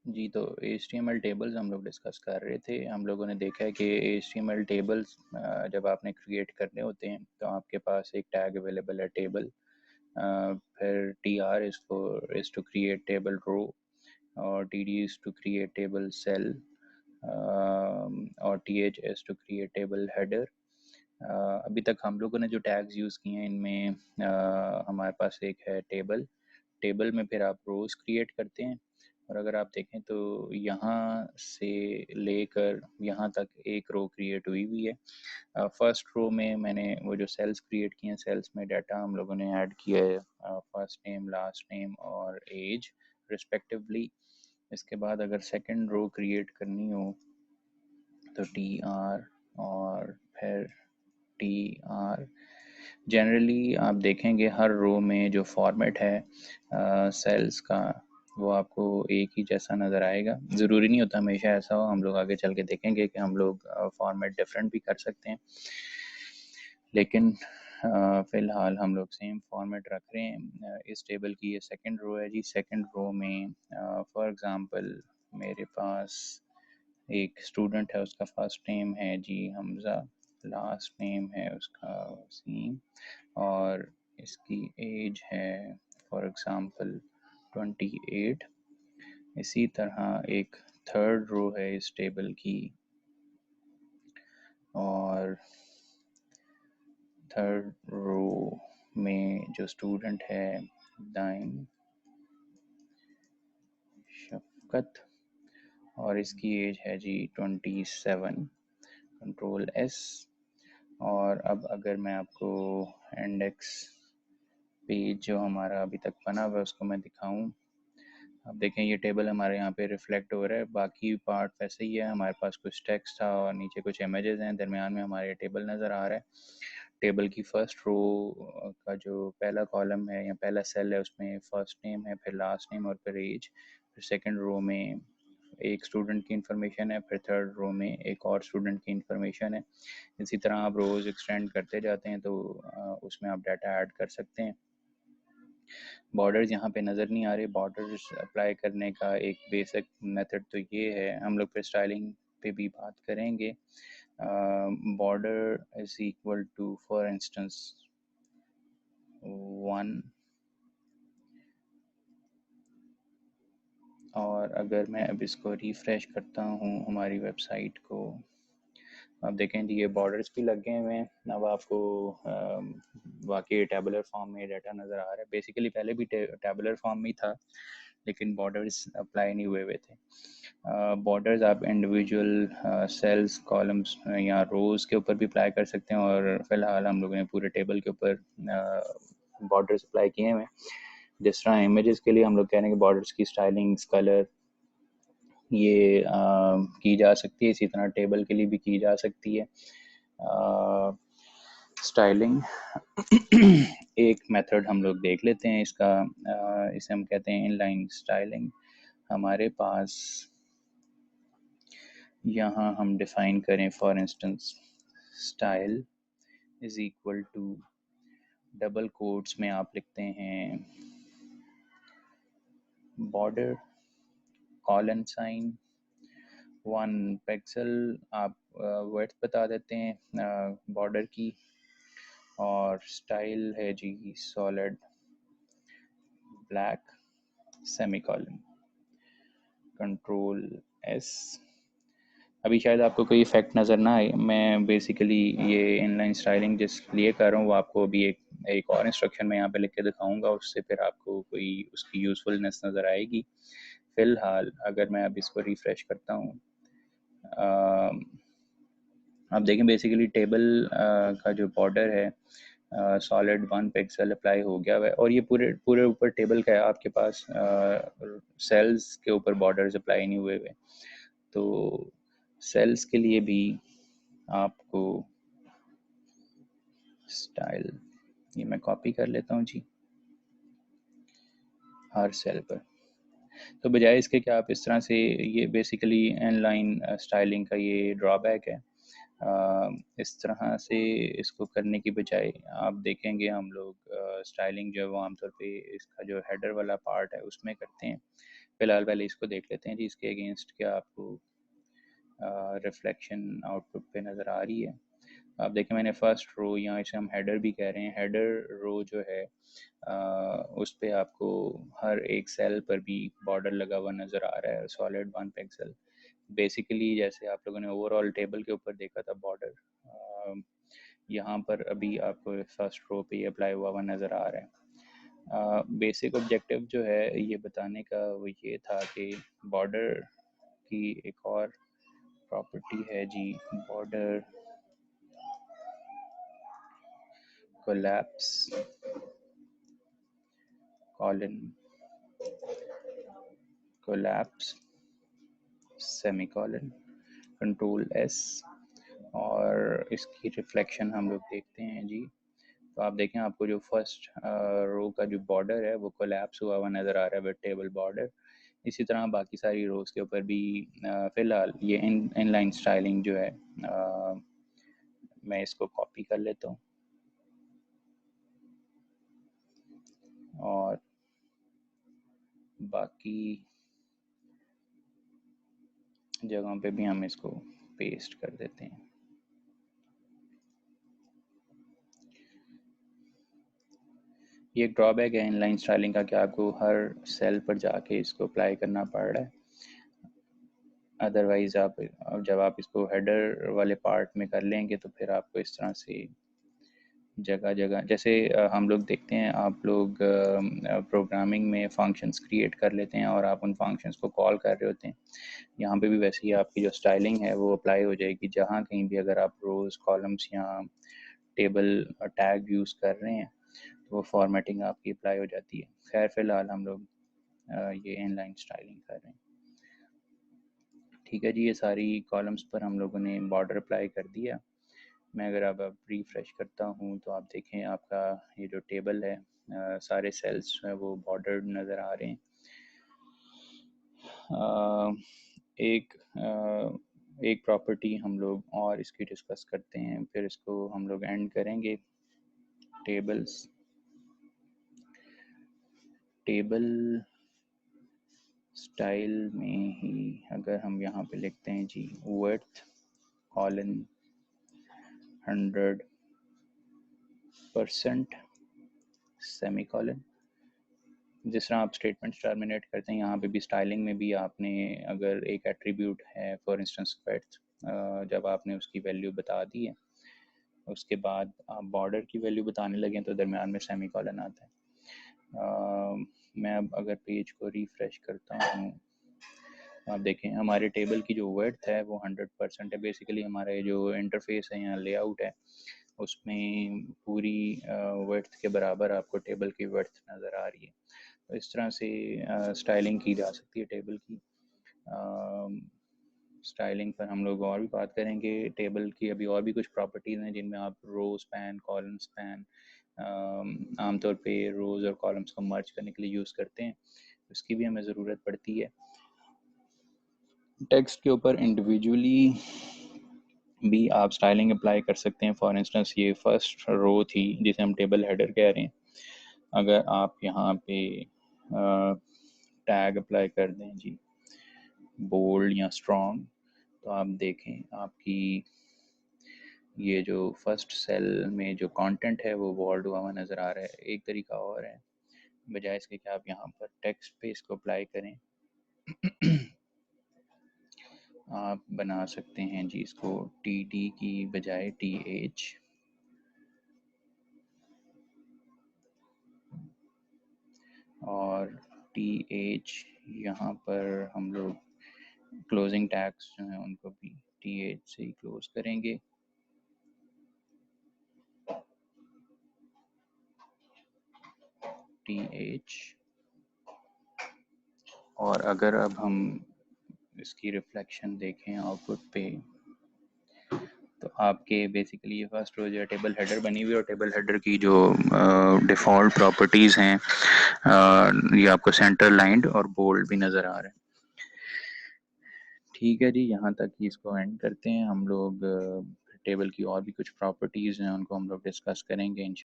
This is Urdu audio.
جی تو HTML ٹیبلز ہم لوگ ڈسکس کر رہے تھے. ہم لوگوں نے دیکھا ہے کہ HTML ٹیبلز جب آپ نے کریٹ کرنے ہوتے ہیں تو آپ کے پاس ایک ٹیگ اویلیبل ہے ٹیبل. پھر TR is to create table row, اور TD is to create table cell, اور TH is to create table header. ابھی تک ہم لوگوں نے جو ٹیگز یوز کیے ہیں ان میں ہمارے پاس ایک ہے ٹیبل میں پھر آپ روز کریٹ کرتے ہیں. اور اگر آپ دیکھیں تو یہاں سے لے کر یہاں تک ایک رو کریٹ ہوئی ہے. فرسٹ رو میں میں نے وہ جو سیلز کریٹ کیے ہیں، سیلز میں ڈیٹا ہم لوگوں نے ایڈ کیا ہے، فرسٹ نیم، لاسٹ نیم اور ایج رسپیکٹیولی. اس کے بعد اگر سیکنڈ رو کریٹ کرنی ہو تو TR اور پھر TR. جنرلی آپ دیکھیں گے ہر رو میں جو فارمیٹ ہے سیلز کا وہ آپ کو ایک ہی جیسا نظر آئے گا. ضروری نہیں ہوتا ہمیشہ ایسا ہو، ہم لوگ آگے چل کے دیکھیں گے کہ ہم لوگ فارمیٹ ڈفرینٹ بھی کر سکتے ہیں، لیکن فی الحال ہم لوگ سیم فارمیٹ رکھ رہے ہیں. اس ٹیبل کی یہ سیکنڈ رو ہے جی. سیکنڈ رو میں فار ایگزامپل میرے پاس ایک اسٹوڈنٹ ہے، اس کا فرسٹ نیم ہے جی حمزہ، لاسٹ نیم ہے اس کا وسیم، اور اس کی ایج ہے فار ایگزامپل 28. اسی طرح ایک تھرڈ رو ہے اس ٹیبل کی، اور تھرڈ رو میں جو اسٹوڈنٹ ہے دائم شفقت، اور اس کی ایج ہے جی 27. Control S. اور اب اگر میں آپ کو انڈیکس پیج جو ہمارا ابھی تک بنا ہوا ہے اس کو میں دکھاؤں، اب دیکھیں یہ ٹیبل ہمارے یہاں پہ ریفلیکٹ ہو رہا ہے. باقی پارٹ ویسے ہی ہے، ہمارے پاس کچھ ٹیکسٹ تھا اور نیچے کچھ امیجز ہیں، درمیان میں ہمارے ٹیبل نظر آ رہا ہے. ٹیبل کی فرسٹ رو کا جو پہلا کالم ہے یا پہلا سیل ہے اس میں فرسٹ نیم ہے، پھر لاسٹ نیم اور پھر ایج. پھر سیکنڈ رو میں ایک اسٹوڈنٹ کی انفارمیشن ہے، پھر تھرڈ رو میں ایک اور اسٹوڈنٹ کی انفارمیشن ہے. اسی طرح آپ روز ایکسٹینڈ کرتے جاتے ہیں تو اس میں آپ ڈیٹا ایڈ کر سکتے ہیں. بارڈرز یہاں پہ نظر نہیں آ رہے. بارڈرز اپلائی کرنے کا ایک بیسک میتھڈ تو یہ ہے، ہم لوگ پھر اسٹائلنگ پہ بھی بات کریں گے. border is equal to for instance 1. اور اگر میں اب اس کو ریفریش کرتا ہوں ہماری ویب سائٹ کو، آپ دیکھیں جی یہ بارڈرز بھی لگ گئے ہوئے ہیں. اب آپ کو واقعی ٹیبولر فارم میں ڈیٹا نظر آ رہا ہے. بیسیکلی پہلے بھی ٹیبولر فارم میں تھا لیکن بارڈرز اپلائی نہیں ہوئے تھے. بارڈرز آپ انڈیویجول سیلز، کالمز یا روز کے اوپر بھی اپلائی کر سکتے ہیں، اور فی الحال ہم لوگوں نے پورے ٹیبل کے اوپر بارڈرز اپلائی کیے ہوئے ہیں. جس طرح امیجز کے لیے ہم لوگ کہہ رہے ہیں کہ بارڈرز کی اسٹائلنگز، کلر یہ کی جا سکتی ہے، اسی طرح ٹیبل کے لیے بھی کی جا سکتی ہے. اسٹائلنگ ایک میتھڈ ہم لوگ دیکھ لیتے ہیں اس کا، اسے ہم کہتے ہیں ان لائن اسٹائلنگ. ہمارے پاس یہاں ہم ڈیفائن کریں for instance style is equal to double quotes میں آپ لکھتے ہیں بارڈر کالن سائن 1 پکسل، آپ ورڈ بتا دیتے ہیں بارڈر کی، اور اسٹائل ہے جی solid black semicolon. Control S. ابھی شاید آپ کو کوئی ایفیکٹ نظر نہ آئے. میں بیسیکلی یہ ان لائن اسٹائلنگ جس لیے کر رہا ہوں وہ آپ کو ابھی ایک اور انسٹرکشن میں یہاں پہ لکھ کے دکھاؤں گا، اس سے پھر آپ کو کوئی اس کی یوزفلنس نظر آئے گی. فی الحال اگر میں اب اس کو ریفریش کرتا ہوں، آپ دیکھیں بیسیکلی ٹیبل کا جو بارڈر ہے سالڈ 1 پکسل اپلائی ہو گیا ہوا ہے، اور یہ پورے اوپر ٹیبل کا ہے. آپ کے پاس سیلز کے اوپر بارڈرز اپلائی نہیں ہوئے. تو سیلز کے لیے بھی آپ کو اسٹائل، یہ میں کاپی کر لیتا ہوں جی ہر سیل پر. تو بجائے اس کے کہ آپ اس طرح سے، یہ بیسیکلی ان لائن اسٹائلنگ کا یہ ڈرا بیک ہے. اس طرح سے اس کو کرنے کی بجائے آپ دیکھیں گے ہم لوگ اسٹائلنگ جو ہے وہ عام طور پہ اس کا جو ہیڈر والا پارٹ ہے اس میں کرتے ہیں. فی الحال پہلے اس کو دیکھ لیتے ہیں جی، اس کے اگینسٹ کیا آپ کو ریفلیکشن آؤٹ پٹ پہ نظر آ رہی ہے. آپ دیکھیں میں نے فرسٹ رو، یہاں اسے ہم ہیڈر بھی کہہ رہے ہیں، ہیڈر رو جو ہے اس پہ آپ کو ہر ایک سیل پر بھی بارڈر لگا ہوا نظر آ رہا ہے، سالڈ 1 پکسل. بیسیکلی جیسے آپ لوگوں نے اوور آل ٹیبل کے اوپر دیکھا تھا بارڈر، یہاں پر ابھی آپ کو فرسٹ رو پہ یہ اپلائی ہوا نظر آ رہا ہے. بیسک آبجیکٹیو جو ہے یہ بتانے کا وہ یہ تھا کہ بارڈر کی ایک اور پراپرٹی ہے جی، border collapse colon collapse semicolon control S, اور اس کی ریفلیکشن ہم لوگ دیکھتے ہیں جی. تو آپ دیکھیں آپ کو جو فرسٹ رو کا جو بارڈر ہے وہ کولیپس ہوا نظر آ رہا ہے ود ٹیبل بارڈر. اسی طرح باقی ساری روز کے اوپر بھی فی الحال یہ ان لائن اسٹائلنگ جو ہے میں اس کو کاپی کر لیتا ہوں اور باقی جگہوں پہ بھی ہم اس کو پیسٹ کر دیتے ہیں. یہ ایک ڈرا بیک ہے ان لائن اسٹائلنگ کا کہ آپ کو ہر سیل پر جا کے اس کو اپلائی کرنا پڑ رہا ہے. ادروائز آپ جب آپ اس کو ہیڈر والے پارٹ میں کر لیں گے تو پھر آپ کو اس طرح سے جگہ جگہ، جیسے ہم لوگ دیکھتے ہیں آپ لوگ پروگرامنگ میں فنکشنز کریٹ کر لیتے ہیں اور آپ ان فنکشنز کو کال کر رہے ہوتے ہیں. یہاں پہ بھی ویسے ہی آپ کی جو اسٹائلنگ ہے وہ اپلائی ہو جائے گی، جہاں کہیں بھی اگر آپ روز کالمس یا ٹیبل ٹیگ یوز کر رہے ہیں تو وہ فارمیٹنگ آپ کی اپلائی ہو جاتی ہے. خیر فی الحال ہم لوگ یہ ان لائن اسٹائلنگ کر رہے ہیں. ٹھیک ہے جی، یہ ساری کالمس پر ہم لوگوں نے بارڈر اپلائی کر دیا. میں اگر اب ریفریش کرتا ہوں تو آپ دیکھیں آپ کا یہ جو ٹیبل ہے سارے سیلز جو ہیں وہ بارڈرڈ نظر آ رہے ہیں. ایک پراپرٹی ہم لوگ اور اس کی ڈسکس کرتے ہیں، پھر اس کو ہم لوگ اینڈ کریں گے. ٹیبل اسٹائل میں ہی اگر ہم یہاں پہ لکھتے ہیں جی width کالن 100% سیمی کالن، جس طرح آپ اسٹیٹمنٹ ٹرمینیٹ کرتے ہیں یہاں پہ بھی اسٹائلنگ میں بھی آپ نے اگر ایک ایٹریبیوٹ ہے فار انسٹنس width، جب آپ نے اس کی ویلیو بتا دی ہے اس کے بعد آپ بارڈر کی ویلیو بتانے لگیں تو درمیان میں سیمی کالن آتا ہے. میں اب اگر پیج کو ریفریش کرتا ہوں آپ دیکھیں ہمارے ٹیبل کی جو width ہے وہ 100% ہے. بیسیکلی ہمارا جو انٹرفیس ہے یا لے آؤٹ ہے اس میں پوری width کے برابر آپ کو ٹیبل کی width نظر آ رہی ہے. تو اس طرح سے اسٹائلنگ کی جا سکتی ہے ٹیبل کی. اسٹائلنگ پر ہم لوگ اور بھی بات کریں گے. ٹیبل کی ابھی اور بھی کچھ پراپرٹیز ہیں جن میں آپ روز پین کالمس پین عام طور پہ روز اور کالمس کو مرج کرنے کے لیے یوز کرتے ہیں، اس کی بھی ہمیں ضرورت پڑتی ہے. ٹیکسٹ کے اوپر انڈیویجولی بھی آپ اسٹائلنگ اپلائی کر سکتے ہیں. فار انسٹنس یہ فرسٹ رو تھی جسے ہم ٹیبل ہیڈر کہہ رہے ہیں، اگر آپ یہاں پہ ٹیگ اپلائی کر دیں جی بولڈ یا اسٹرانگ تو آپ دیکھیں آپ کی یہ جو فرسٹ سیل میں جو کانٹینٹ ہے وہ بولڈ ہوا نظر آ رہا ہے. ایک طریقہ اور ہے بجائے اس کے کہ آپ یہاں پر ٹیکسٹ پہ اس کو اپلائی کریں، آپ بنا سکتے ہیں جی اس کو ٹی ڈی کی بجائے ٹی ایچ، اور ٹی ایچ یہاں پر ہم لوگ کلوزنگ ٹیگس جو ہیں ان کو بھی ٹی ایچ سے ہی کلوز کریں گے. ٹی ایچ، اور اگر اب ہم اس کی ریفلیکشن دیکھیں آؤٹ پٹ پہ تو آپ کے بیسیکلی یہ فرسٹ رو جو ہے ٹیبل ہیڈر بنی ہوئی، اور ٹیبل ہیڈر کی جو ڈیفالٹ پراپرٹیز ہیں یہ آپ کو سینٹر لائنڈ اور بولڈ بھی نظر آ رہے ہیں. ٹھیک ہے جی، یہاں تک ہی اس کو اینڈ کرتے ہیں. ہم لوگ ٹیبل کی اور بھی کچھ پراپرٹیز ہیں ان کو ہم لوگ ڈسکس کریں گے انشاءاللہ.